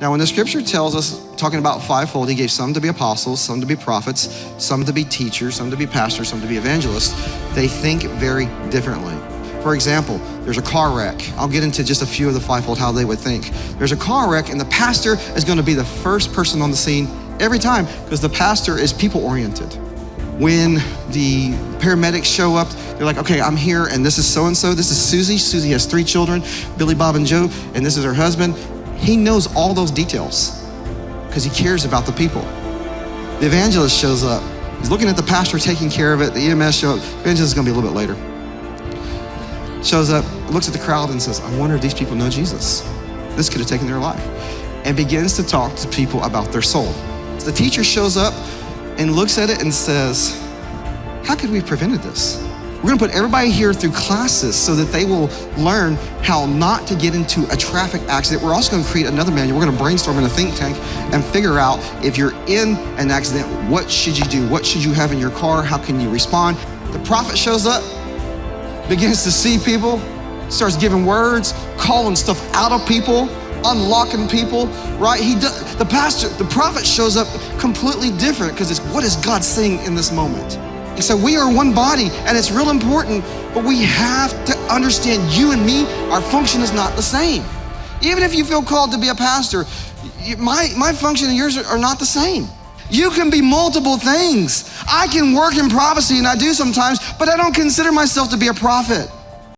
Now, when the scripture tells us, talking about fivefold, he gave some to be apostles, some to be prophets, some to be teachers, some to be pastors, some to be evangelists. They think very differently. For example, there's a car wreck. I'll get into just a few of the fivefold, how they would think. There's a car wreck and the pastor is gonna be the first person on the scene every time because the pastor is people-oriented. When the paramedics show up, they're like, okay, I'm here and this is so-and-so. This is Susie. Susie has 3 children, Billy, Bob, and Joe, and this is her husband. He knows all those details because he cares about the people. The evangelist shows up. He's looking at the pastor taking care of it. The EMS show up. The evangelist is gonna be a little bit later. Shows up, looks at the crowd and says, I wonder if these people know Jesus. This could have taken their life. And begins to talk to people about their soul. So the teacher shows up and looks at it and says, how could we have prevented this? We're gonna put everybody here through classes so that they will learn how not to get into a traffic accident. We're also gonna create another manual. We're gonna brainstorm in a think tank and figure out if you're in an accident, what should you do? What should you have in your car? How can you respond? The prophet shows up, begins to see people, starts giving words, calling stuff out of people, unlocking people, right? The prophet shows up completely different because it's what is God saying in this moment? And so we are one body and it's real important, but we have to understand you and me, our function is not the same. Even if you feel called to be a pastor, my function and yours are not the same. You can be multiple things. I can work in prophecy and I do sometimes, but I don't consider myself to be a prophet.